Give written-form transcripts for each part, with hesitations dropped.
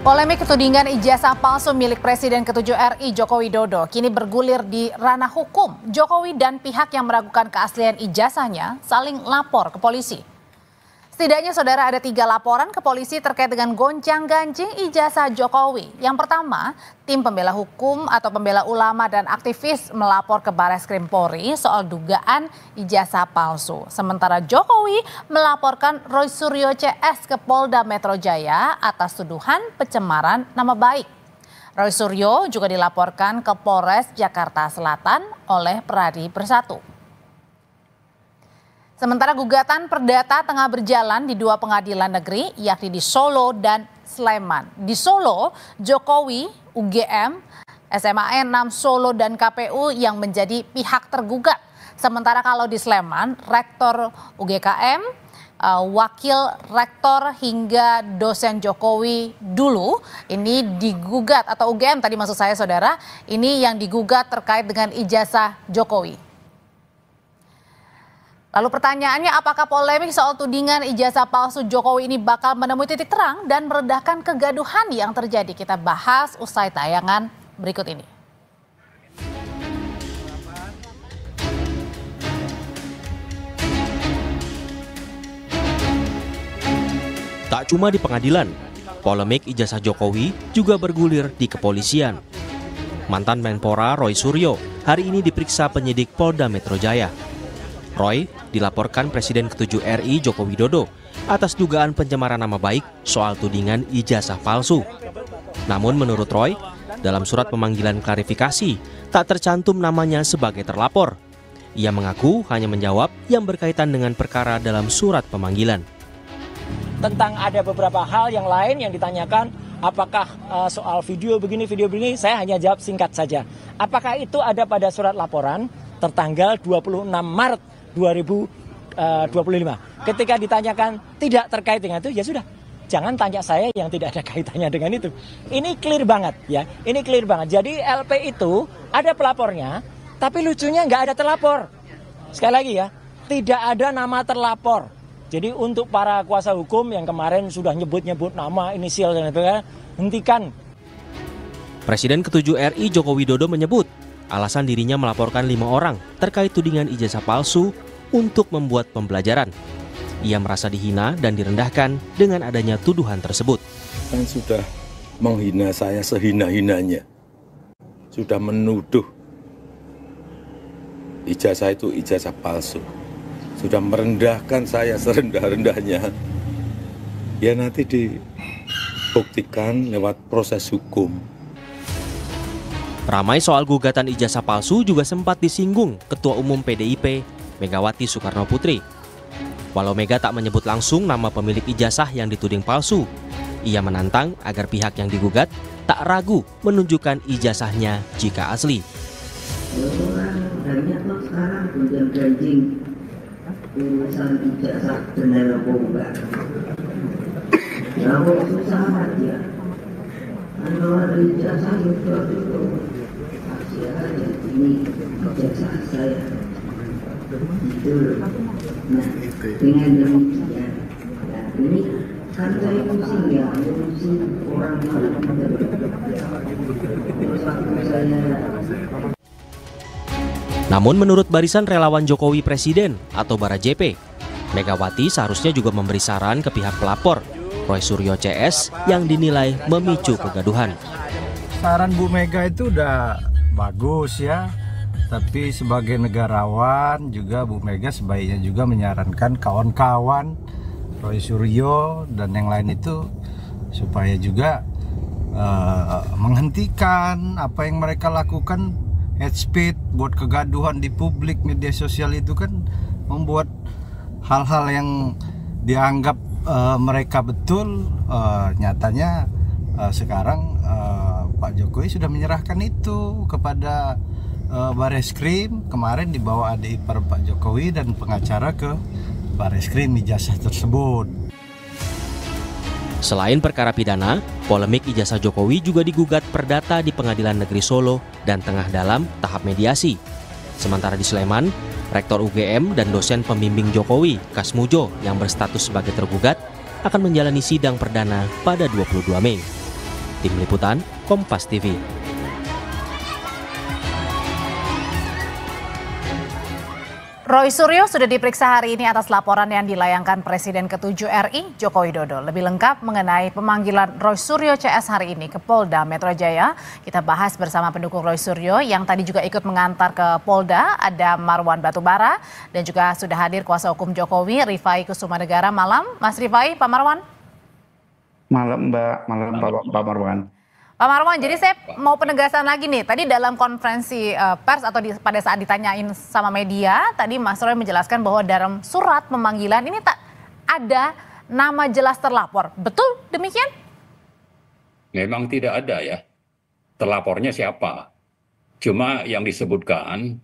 Polemik tudingan ijazah palsu milik Presiden ke-7 RI Joko Widodo kini bergulir di ranah hukum. Jokowi dan pihak yang meragukan keaslian ijazahnya saling lapor ke polisi. Setidaknya saudara ada 3 laporan ke polisi terkait dengan gonjang-ganjing ijazah Jokowi. Yang pertama, tim pembela hukum atau pembela ulama dan aktivis melapor ke Barreskrim Polri soal dugaan ijazah palsu. Sementara Jokowi melaporkan Roy Suryo CS ke Polda Metro Jaya atas tuduhan pencemaran nama baik. Roy Suryo juga dilaporkan ke Polres Jakarta Selatan oleh Pradi Bersatu. Sementara gugatan perdata tengah berjalan di 2 pengadilan negeri, yakni di Solo dan Sleman. Di Solo, Jokowi, UGM, SMAN 6 Solo dan KPU yang menjadi pihak tergugat. Sementara kalau di Sleman, Rektor UGKM, Wakil Rektor hingga dosen Jokowi dulu ini digugat, atau UGM tadi maksud saya saudara, ini yang digugat terkait dengan ijazah Jokowi. Lalu pertanyaannya, apakah polemik soal tudingan ijazah palsu Jokowi ini bakal menemui titik terang dan meredahkan kegaduhan yang terjadi? Kita bahas usai tayangan berikut ini. Tak cuma di pengadilan, polemik ijazah Jokowi juga bergulir di kepolisian. Mantan Menpora Roy Suryo hari ini diperiksa penyidik Polda Metro Jaya. Roy dilaporkan Presiden ke-7 RI Joko Widodo atas dugaan pencemaran nama baik soal tudingan ijazah palsu. Namun menurut Roy, dalam surat pemanggilan klarifikasi tak tercantum namanya sebagai terlapor. Ia mengaku hanya menjawab yang berkaitan dengan perkara dalam surat pemanggilan. Tentang ada beberapa hal yang lain yang ditanyakan, apakah soal video begini, saya hanya jawab singkat saja. Apakah itu ada pada surat laporan tertanggal 26 Maret 2025. Ketika ditanyakan tidak terkait dengan itu, ya sudah. Jangan tanya saya yang tidak ada kaitannya dengan itu. Ini clear banget ya. Ini clear banget. Jadi LP itu ada pelapornya, tapi lucunya nggak ada terlapor. Sekali lagi ya, tidak ada nama terlapor. Jadi untuk para kuasa hukum yang kemarin sudah nyebut-nyebut nama, inisial dan sebagainya, hentikan. Presiden ke-7 RI Joko Widodo menyebut alasan dirinya melaporkan 5 orang terkait tudingan ijazah palsu untuk membuat pembelajaran. Ia merasa dihina dan direndahkan dengan adanya tuduhan tersebut. Kan sudah menghina saya sehina-hinanya. Sudah menuduh ijazah itu ijazah palsu. Sudah merendahkan saya serendah-rendahnya. Ya nanti dibuktikan lewat proses hukum. Ramai soal gugatan ijazah palsu juga sempat disinggung Ketua Umum PDIP, Megawati Soekarno Putri. Walau Mega tak menyebut langsung nama pemilik ijazah yang dituding palsu, ia menantang agar pihak yang digugat tak ragu menunjukkan ijazahnya jika asli. Banyak loh sekarang gonjang-ganjing urusan ijazah benar apa enggak. Ya susah aja. Kalau ada ijazah itu kasih aja ini ijazah saya. Itu nah dengan demikian ya, ini kan saya pusing ya, pusing orang Namun menurut Barisan Relawan Jokowi Presiden atau BaraJP, Megawati seharusnya juga memberi saran ke pihak pelapor Roy Suryo CS yang dinilai memicu kegaduhan. Saran Bu Mega itu udah bagus ya, tapi sebagai negarawan juga Bu Mega sebaiknya juga menyarankan kawan-kawan Roy Suryo dan yang lain itu supaya juga menghentikan apa yang mereka lakukan. Hate speech buat kegaduhan di publik, media sosial itu kan membuat hal-hal yang dianggap mereka betul, nyatanya sekarang Pak Jokowi sudah menyerahkan itu kepada Barreskrim. Kemarin dibawa adik ipar Pak Jokowi dan pengacara ke Barreskrim ijazah tersebut. Selain perkara pidana, polemik ijazah Jokowi juga digugat perdata di Pengadilan Negeri Solo dan tengah dalam tahap mediasi. Sementara di Sleman, Rektor UGM dan dosen pembimbing Jokowi, Kasmujo, yang berstatus sebagai tergugat, akan menjalani sidang perdana pada 22 Mei. Tim Liputan, Kompas TV. Roy Suryo sudah diperiksa hari ini atas laporan yang dilayangkan Presiden ke-7 RI Joko Widodo. Lebih lengkap mengenai pemanggilan Roy Suryo CS hari ini ke Polda Metro Jaya, kita bahas bersama pendukung Roy Suryo yang tadi juga ikut mengantar ke Polda, ada Marwan Batubara, dan juga sudah hadir kuasa hukum Jokowi, Rifai Kusumanegara. Malam, Mas Rifai, Pak Marwan. Malam Mbak, malam Pak Marwan. Pak Marwan, jadi saya mau penegasan lagi nih. Tadi dalam konferensi pers atau pada saat ditanyain sama media, tadi Mas Roy menjelaskan bahwa dalam surat pemanggilan ini tak ada nama jelas terlapor. Betul demikian? Memang tidak ada ya. Terlapornya siapa? Cuma yang disebutkan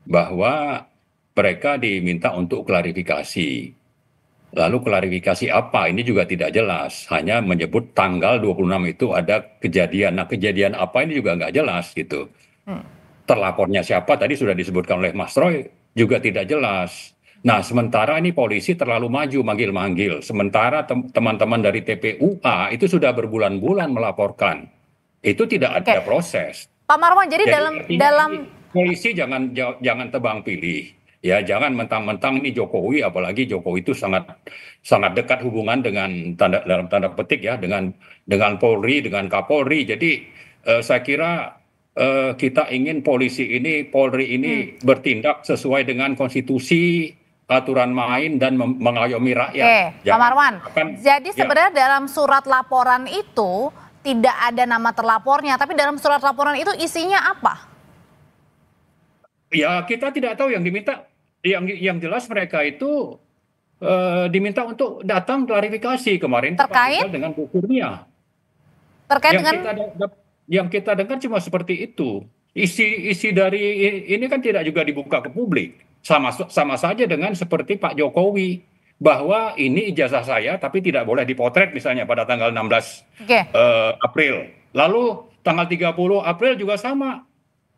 bahwa mereka diminta untuk klarifikasi. Lalu klarifikasi apa? Ini juga tidak jelas. Hanya menyebut tanggal 26 itu ada kejadian. Nah, kejadian apa ini juga nggak jelas gitu. Terlapornya siapa? Tadi sudah disebutkan oleh Mas Roy, juga tidak jelas. Nah, sementara ini polisi terlalu maju manggil-manggil. Sementara teman-teman dari TPUA itu sudah berbulan-bulan melaporkan. Itu tidak ada proses. Pak Marwan, jadi dalam polisi jangan tebang pilih. Ya, jangan mentang-mentang ini Jokowi, apalagi Jokowi itu sangat dekat hubungan dengan dalam tanda petik ya dengan Polri, dengan Kapolri. Jadi saya kira kita ingin polisi ini, Polri ini bertindak sesuai dengan konstitusi, aturan main dan mengayomi rakyat. Pak Marwan. Jadi sebenarnya dalam surat laporan itu tidak ada nama terlapornya, tapi dalam surat laporan itu isinya apa? Ya, kita tidak tahu yang diminta. Yang jelas mereka itu diminta untuk datang klarifikasi kemarin terkait dengan Bu Kurnia. Terkait yang kita dengar cuma seperti itu. Isi dari ini kan tidak juga dibuka ke publik. Sama saja dengan seperti Pak Jokowi bahwa ini ijazah saya tapi tidak boleh dipotret misalnya pada tanggal 16 April. Lalu tanggal 30 April juga sama.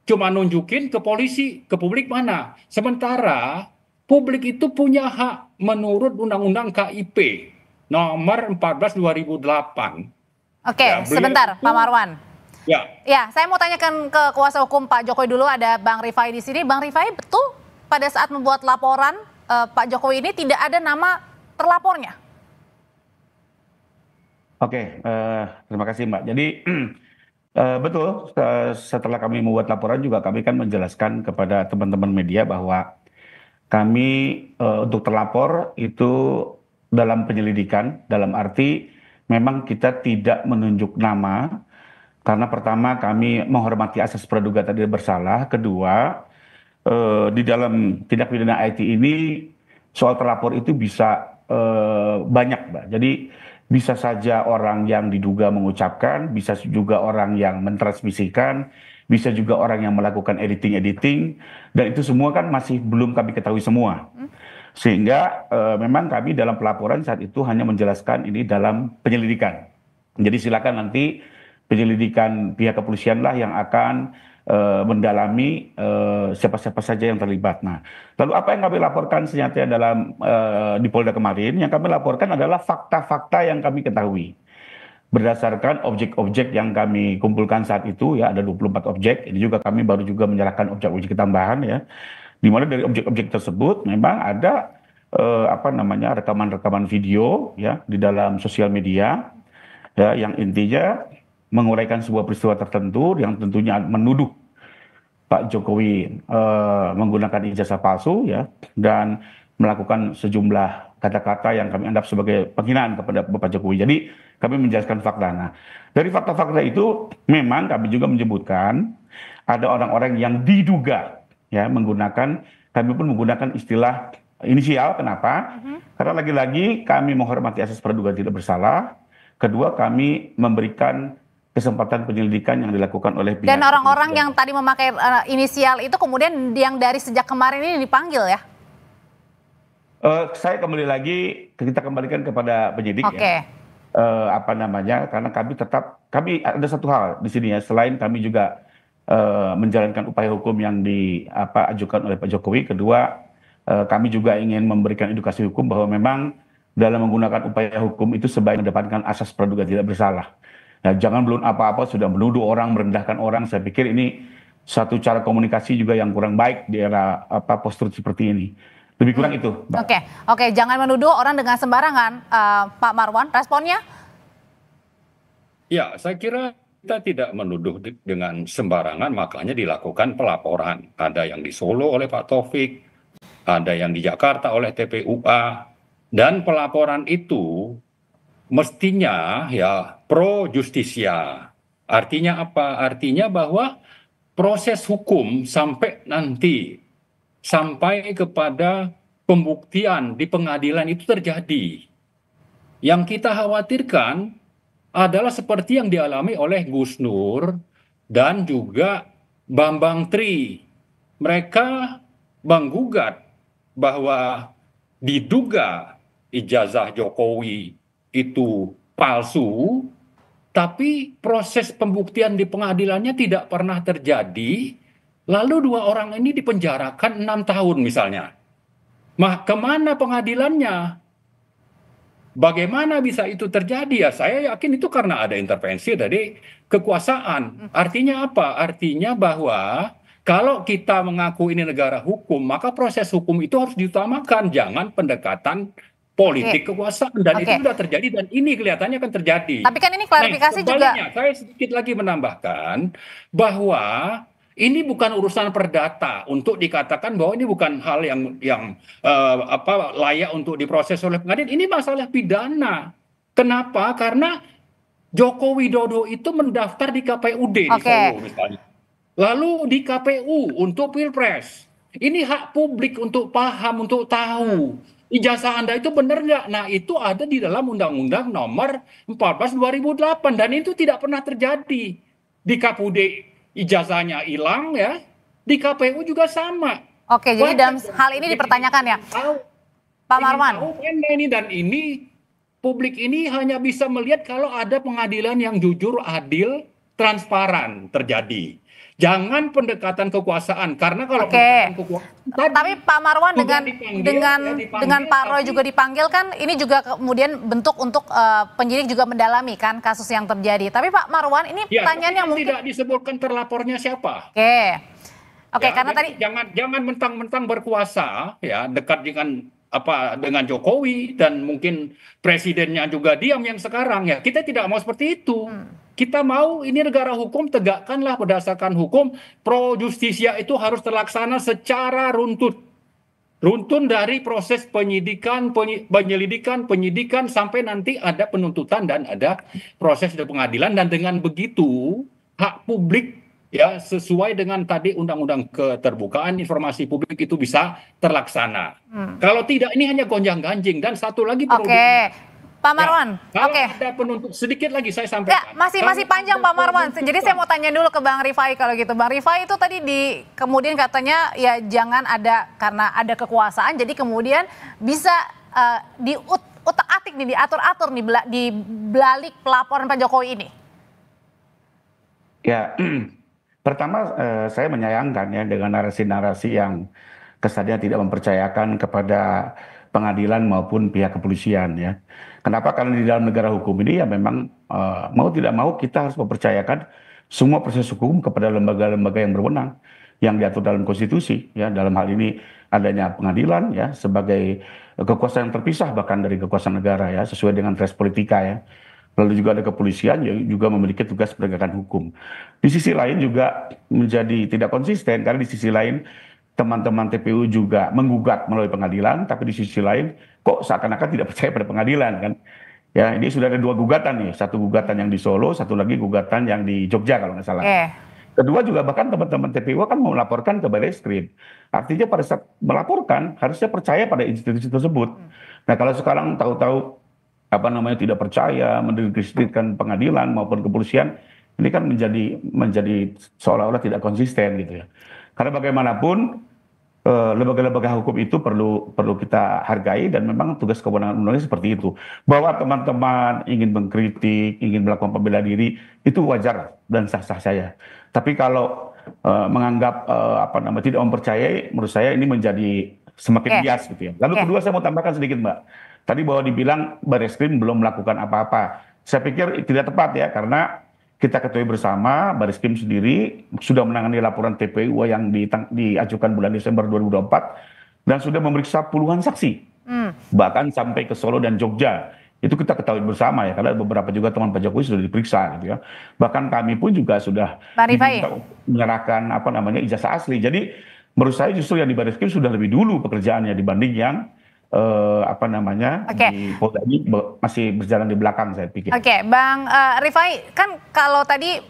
Cuma nunjukin ke polisi, ke publik mana. Sementara publik itu punya hak menurut Undang-Undang KIP nomor 14 2008. Oke, ya, sebentar Pak Marwan. Ya, saya mau tanyakan ke kuasa hukum Pak Jokowi dulu, ada Bang Rifai di sini. Bang Rifai, betul pada saat membuat laporan Pak Jokowi ini tidak ada nama terlapornya? Oke, terima kasih Mbak. Jadi betul, setelah kami membuat laporan juga kami kan menjelaskan kepada teman-teman media bahwa kami untuk terlapor itu dalam penyelidikan, dalam arti memang kita tidak menunjuk nama, karena pertama kami menghormati asas praduga tidak bersalah, kedua di dalam tindak pidana IT ini soal terlapor itu bisa banyak Mbak. Jadi bisa saja orang yang diduga mengucapkan, bisa juga orang yang mentransmisikan, bisa juga orang yang melakukan editing, dan itu semua kan masih belum kami ketahui semua. Sehingga memang kami dalam pelaporan saat itu hanya menjelaskan ini dalam penyelidikan. Jadi silakan nanti penyelidikan pihak kepolisian lah yang akan mendalami siapa-siapa saja yang terlibat. Nah, lalu apa yang kami laporkan senyata dalam di Polda kemarin? Yang kami laporkan adalah fakta-fakta yang kami ketahui berdasarkan objek-objek yang kami kumpulkan saat itu, ya ada 24 objek. Ini juga kami baru juga menyerahkan objek-objek tambahan, ya, di mana dari objek-objek tersebut memang ada rekaman-rekaman video, ya, di dalam sosial media, ya, yang intinya menguraikan sebuah peristiwa tertentu yang tentunya menuduh Pak Jokowi menggunakan ijazah palsu, ya, dan melakukan sejumlah kata-kata yang kami anggap sebagai penghinaan kepada Bapak Jokowi. Jadi kami menjelaskan fakta. Nah, dari fakta-fakta itu memang kami juga menyebutkan ada orang-orang yang diduga, ya, kami pun menggunakan istilah inisial. Kenapa? Karena lagi-lagi kami menghormati asas praduga tidak bersalah. Kedua, kami memberikan kesempatan penyelidikan yang dilakukan oleh pihak. Dan orang-orang yang tadi memakai inisial itu kemudian yang dari sejak kemarin ini dipanggil, ya? Saya kembali lagi, kita kembalikan kepada penyidik, ya. Karena kami ada satu hal di sini, ya, selain kami juga menjalankan upaya hukum yang diajukan oleh Pak Jokowi. Kedua, kami juga ingin memberikan edukasi hukum bahwa memang dalam menggunakan upaya hukum itu sebaiknya mengedepankan asas praduga tidak bersalah. Ya, jangan belum apa-apa sudah menuduh orang, merendahkan orang. Saya pikir ini satu cara komunikasi juga yang kurang baik di era postur seperti ini. Lebih kurang itu, Mbak. Oke, jangan menuduh orang dengan sembarangan, Pak Marwan. Responnya? Ya, saya kira kita tidak menuduh dengan sembarangan, makanya dilakukan pelaporan. Ada yang di Solo oleh Pak Taufik, ada yang di Jakarta oleh TPUA, dan pelaporan itu mestinya ya pro justisia. Artinya apa? Artinya bahwa proses hukum sampai nanti sampai kepada pembuktian di pengadilan itu terjadi. Yang kita khawatirkan adalah seperti yang dialami oleh Gus Nur dan juga Bambang Tri. Mereka menggugat bahwa diduga ijazah Jokowi itu palsu, tapi proses pembuktian di pengadilannya tidak pernah terjadi, lalu 2 orang ini dipenjarakan 6 tahun misalnya. Kemana pengadilannya? Bagaimana bisa itu terjadi? Ya, saya yakin itu karena ada intervensi dari kekuasaan. Artinya apa? Artinya bahwa kalau kita mengaku ini negara hukum, maka proses hukum itu harus diutamakan, jangan pendekatan politik kekuasaan. Dan itu sudah terjadi dan ini kelihatannya akan terjadi. Tapi kan ini klarifikasi juga. Saya sedikit lagi menambahkan bahwa ini bukan urusan perdata untuk dikatakan bahwa ini bukan hal yang layak untuk diproses oleh pengadilan. Ini masalah pidana. Kenapa? Karena Joko Widodo itu mendaftar di KPUD di Solo misalnya. Lalu di KPU untuk Pilpres. Ini hak publik untuk paham, untuk tahu. Ijazah Anda itu benar nggak? Nah, itu ada di dalam Undang-Undang Nomor 14 2008 dan itu tidak pernah terjadi. Di KPUD ijazahnya hilang ya, di KPU juga sama. Oke, jadi dalam hal ini dipertanyakan ya, Pak Marwan. Dan ini publik ini hanya bisa melihat kalau ada pengadilan yang jujur, adil, transparan terjadi. Jangan pendekatan kekuasaan, karena kalau pendekatan kekuasaan. Tapi Pak Marwan dengan Pak Roy juga dipanggil kan, ini juga kemudian bentuk untuk penyidik juga mendalami kan kasus yang terjadi. Tapi Pak Marwan, ini pertanyaan yang mungkin tidak disebutkan terlapornya siapa. Oke, karena tadi jangan mentang-mentang berkuasa ya, dekat dengan Jokowi dan mungkin presidennya juga diam yang sekarang ya. Kita tidak mau seperti itu. Kita mau ini negara hukum, tegakkanlah berdasarkan hukum. Pro justisia itu harus terlaksana secara runtun dari proses penyelidikan sampai nanti ada penuntutan dan ada proses di pengadilan. Dan dengan begitu hak publik ya sesuai dengan tadi Undang-Undang Keterbukaan Informasi Publik itu bisa terlaksana. Kalau tidak ini hanya gonjang-ganjing. Dan satu lagi perlu Pak Marwan, ada penuntut sedikit lagi saya sampaikan. Ya, masih panjang Pak Marwan. Jadi saya mau tanya dulu ke Bang Rifai kalau gitu. Bang Rifai itu tadi kemudian katanya ya jangan ada karena ada kekuasaan. Jadi kemudian bisa diutak-atik nih, diatur-atur nih di balik pelaporan Pak Jokowi ini. Ya, pertama saya menyayangkan ya dengan narasi-narasi yang kesannya tidak mempercayakan kepada pengadilan maupun pihak kepolisian ya. Kenapa? Karena di dalam negara hukum ini ya memang mau tidak mau kita harus mempercayakan semua proses hukum kepada lembaga-lembaga yang berwenang yang diatur dalam konstitusi ya. Dalam hal ini adanya pengadilan ya sebagai kekuasaan yang terpisah bahkan dari kekuasaan negara ya sesuai dengan res politika ya. Lalu juga ada kepolisian yang juga memiliki tugas penegakan hukum. Di sisi lain juga menjadi tidak konsisten karena di sisi lain teman-teman TPU juga menggugat melalui pengadilan, tapi di sisi lain kok seakan-akan tidak percaya pada pengadilan kan. Ya, ini sudah ada 2 gugatan nih, satu gugatan yang di Solo, satu lagi gugatan yang di Jogja kalau nggak salah. Kedua juga bahkan teman-teman TPU kan mau melaporkan ke Barreskrim. Artinya pada saat melaporkan harusnya percaya pada institusi tersebut. Nah kalau sekarang tahu-tahu tidak percaya, mendiskreditkan pengadilan maupun kepolisian, ini kan menjadi seolah-olah tidak konsisten gitu ya. Karena bagaimanapun lembaga-lembaga hukum itu perlu kita hargai dan memang tugas kewenangan undang-undangnya seperti itu. Bahwa teman-teman ingin mengkritik, ingin melakukan pembela diri itu wajar dan sah-sah saya. Tapi kalau menganggap tidak mempercayai, menurut saya ini menjadi semakin bias gitu ya. Lalu kedua saya mau tambahkan sedikit Mbak. Tadi bahwa dibilang Barreskrim belum melakukan apa-apa. saya pikir tidak tepat ya, karena kita ketahui bersama Bareskrim sendiri sudah menangani laporan TPU yang diajukan bulan Desember 2024 dan sudah memeriksa puluhan saksi, bahkan sampai ke Solo dan Jogja. Itu kita ketahui bersama ya, karena beberapa juga teman Pak Jokowi sudah diperiksa gitu ya. Bahkan kami pun juga sudah diminta menyerahkan ijazah asli. Jadi menurut saya justru yang di Bareskrim sudah lebih dulu pekerjaannya dibanding yang di Polda ini masih berjalan di belakang, saya pikir. Oke, Bang Rifai, kan kalau tadi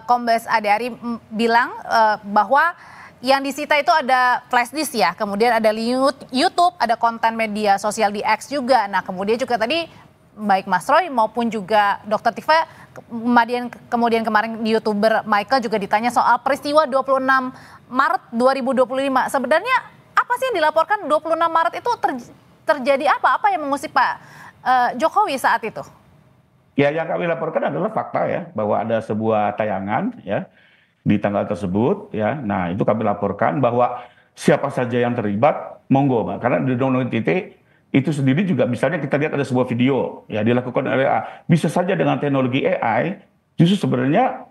Kombes Adari bilang bahwa yang disita itu ada flash disk ya, kemudian ada YouTube, ada konten media sosial di X juga. Nah, kemudian juga tadi baik Mas Roy maupun juga Dr. Tifa, kemudian kemarin di YouTuber Michael juga ditanya soal peristiwa 26 Maret 2025. Sebenarnya apa sih yang dilaporkan 26 Maret itu terjadi apa? Apa yang mengusik Pak Jokowi saat itu? Ya, yang kami laporkan adalah fakta ya, bahwa ada sebuah tayangan ya di tanggal tersebut ya. Nah, itu kami laporkan bahwa siapa saja yang terlibat monggo, Mbak. Karena di Undang-Undang ITE itu sendiri juga misalnya kita lihat ada sebuah video ya dilakukan oleh bisa saja dengan teknologi AI, justru sebenarnya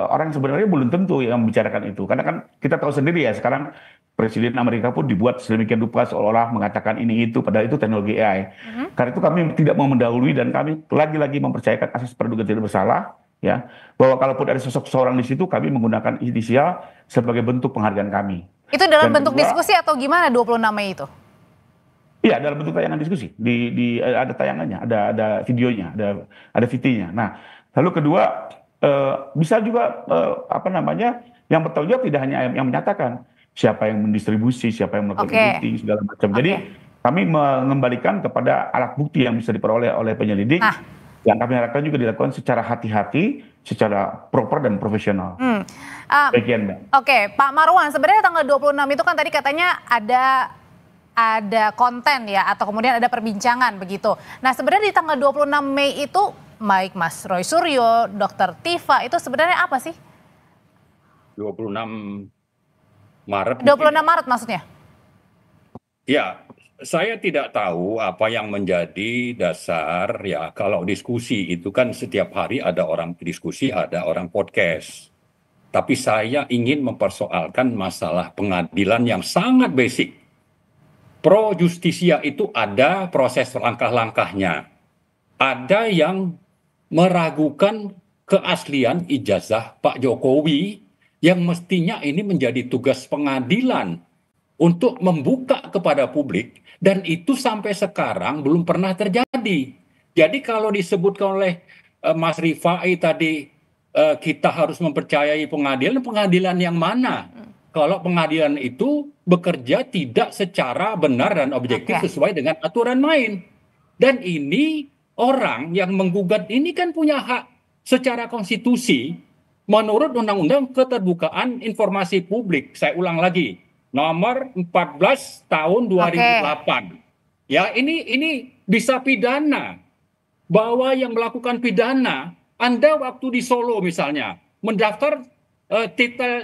orang sebenarnya belum tentu yang membicarakan itu. Karena kan kita tahu sendiri ya, sekarang Presiden Amerika pun dibuat sedemikian rupa seolah-olah mengatakan ini itu, padahal itu teknologi AI. Karena itu kami tidak mau mendahului dan kami lagi-lagi mempercayakan asas praduga tidak bersalah, ya, bahwa kalaupun ada sosok seorang di situ, kami menggunakan inisial sebagai bentuk penghargaan kami. Itu dalam bentuk diskusi atau gimana 26 Mei itu? Iya, dalam bentuk tayangan diskusi. Ada tayangannya, ada videonya, ada VT-nya. Nah, lalu kedua bisa juga yang bertanggung jawab tidak hanya yang menyatakan, siapa yang mendistribusi, siapa yang melakukan editing segala macam. Jadi kami mengembalikan kepada alat bukti yang bisa diperoleh oleh penyelidik. Yang kami harapkan juga dilakukan secara hati-hati, secara proper dan profesional. Bagian, Mbak. Oke, Pak Marwan, sebenarnya tanggal 26 itu kan tadi katanya ada konten ya, atau kemudian ada perbincangan begitu. Nah, sebenarnya di tanggal 26 Mei itu baik Mas Roy Suryo, Dr. Tifa, itu sebenarnya apa sih? 26 Maret. 26 Maret maksudnya? Ya, saya tidak tahu apa yang menjadi dasar ya, kalau diskusi itu kan setiap hari ada orang diskusi, ada orang podcast. Tapi saya ingin mempersoalkan masalah pengadilan yang sangat basic. Pro justisia itu ada proses langkah-langkahnya. Ada yang meragukan keaslian ijazah Pak Jokowi yang mestinya ini menjadi tugas pengadilan untuk membuka kepada publik, dan itu sampai sekarang belum pernah terjadi. Jadi kalau disebutkan oleh Mas Rifai tadi kita harus mempercayai pengadilan yang mana? Kalau pengadilan itu bekerja tidak secara benar dan objektif sesuai dengan aturan main. Dan ini orang yang menggugat ini kan punya hak secara konstitusi menurut Undang-Undang Keterbukaan Informasi Publik. Saya ulang lagi, nomor 14 tahun 2008. Ya, ini bisa pidana. Bahwa yang melakukan pidana, Anda waktu di Solo misalnya, mendaftar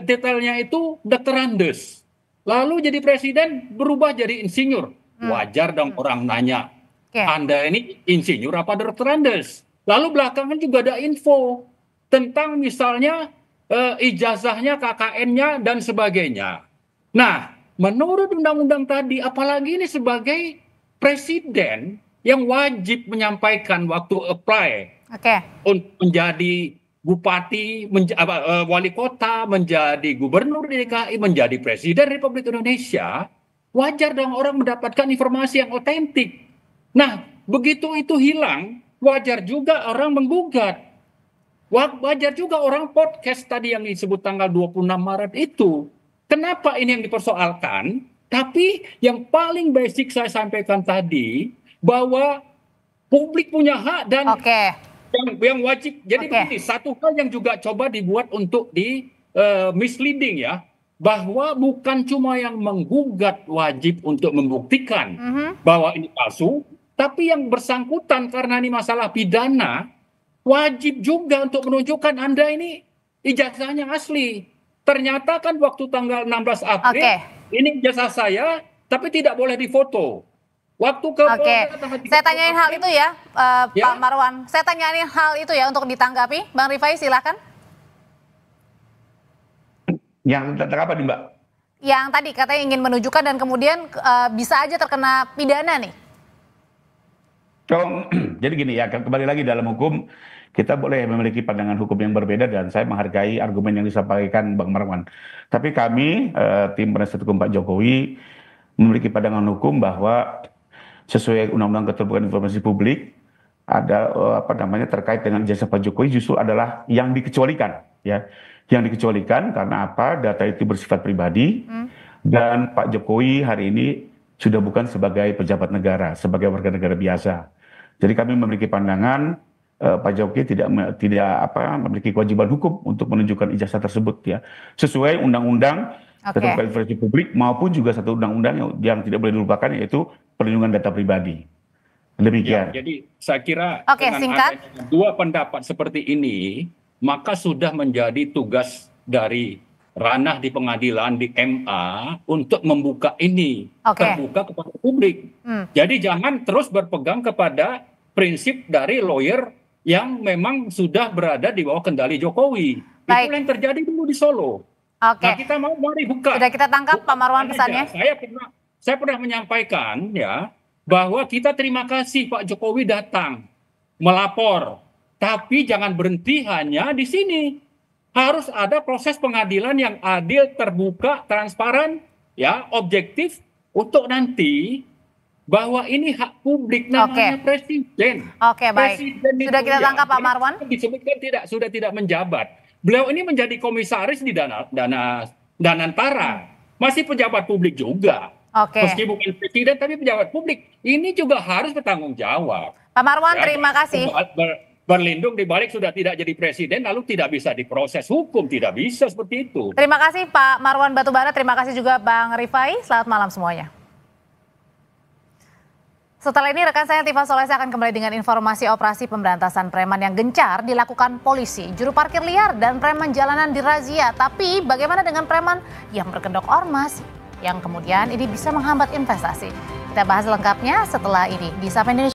detailnya itu dokterandes. Lalu jadi presiden berubah jadi insinyur. Wajar dong orang nanya, Anda ini insinyur apa dokterandes? Lalu belakangan juga ada info tentang misalnya ijazahnya, KKN-nya, dan sebagainya. Nah, menurut undang-undang tadi, apalagi ini sebagai presiden yang wajib menyampaikan waktu apply untuk menjadi bupati, wali kota, menjadi gubernur DKI, menjadi presiden Republik Indonesia, wajar dong orang mendapatkan informasi yang otentik. Nah, begitu itu hilang, wajar juga orang menggugat. Wajar juga orang podcast tadi yang disebut tanggal 26 Maret itu. Kenapa ini yang dipersoalkan? Tapi yang paling basic saya sampaikan tadi, bahwa publik punya hak dan yang wajib. Jadi begini, satu hal yang juga coba dibuat untuk di misleading ya, bahwa bukan cuma yang menggugat wajib untuk membuktikan bahwa ini palsu, tapi yang bersangkutan karena ini masalah pidana, wajib juga untuk menunjukkan Anda ini ijazahnya asli. Ternyata kan waktu tanggal 16 April, ini ijazah saya, tapi tidak boleh difoto. Waktu ke Oke, Polda, saya tanyain hal itu ya, Ya. Pak Marwan. Saya tanyain hal itu ya untuk ditanggapi. Bang Rifai, silakan. Yang tentang apa nih Mbak? Yang tadi katanya ingin menunjukkan dan kemudian bisa aja terkena pidana nih. Kalau jadi gini ya, kembali lagi dalam hukum kita boleh memiliki pandangan hukum yang berbeda dan saya menghargai argumen yang disampaikan Bang Marwan. Tapi kami tim penasihat hukum Pak Jokowi memiliki pandangan hukum bahwa sesuai Undang-Undang Keterbukaan Informasi Publik ada terkait dengan ijazah Pak Jokowi justru adalah yang dikecualikan ya. Yang dikecualikan karena apa? Data itu bersifat pribadi dan Pak Jokowi hari ini sudah bukan sebagai pejabat negara, sebagai warga negara biasa. Jadi kami memiliki pandangan Pak Jokowi tidak memiliki kewajiban hukum untuk menunjukkan ijazah tersebut ya, sesuai Undang-Undang Keterbukaan Informasi Publik maupun juga satu undang-undang yang tidak boleh dilupakan yaitu perlindungan data pribadi. Demikian. Ya, jadi saya kira Oke, singkat. adanya dua pendapat seperti ini, maka sudah menjadi tugas dari ranah di pengadilan di MA untuk membuka ini terbuka kepada publik. Jadi jangan terus berpegang kepada prinsip dari lawyer yang memang sudah berada di bawah kendali Jokowi. Baik. Itu yang terjadi dulu di Solo. Oke. Nah, kita mau mari buka. Sudah kita tangkap Pak Marwan pesannya. Saya pernah menyampaikan ya bahwa kita terima kasih Pak Jokowi datang melapor, tapi jangan berhenti hanya di sini. Harus ada proses pengadilan yang adil, terbuka, transparan, ya, objektif untuk nanti bahwa ini hak publik namanya presiden. Oke, baik. Presiden Sudah kita tangkap Pak Marwan. Disebutkan sudah tidak menjabat. Beliau ini menjadi komisaris di Danantara. Masih pejabat publik juga. Meski bukan presiden tapi pejabat publik. Ini juga harus bertanggung jawab. Pak Marwan, terima kasih. Berlindung di balik sudah tidak jadi presiden lalu tidak bisa diproses hukum, tidak bisa seperti itu. Terima kasih Pak Marwan Batubara, terima kasih juga Bang Rifai. Selamat malam semuanya. Setelah ini rekan saya Tifa Solesa akan kembali dengan informasi operasi pemberantasan preman yang gencar dilakukan polisi. Juru parkir liar dan preman jalanan dirazia. Tapi bagaimana dengan preman yang berkedok ormas yang kemudian ini bisa menghambat investasi? Kita bahas lengkapnya setelah ini di Sapa Indonesia.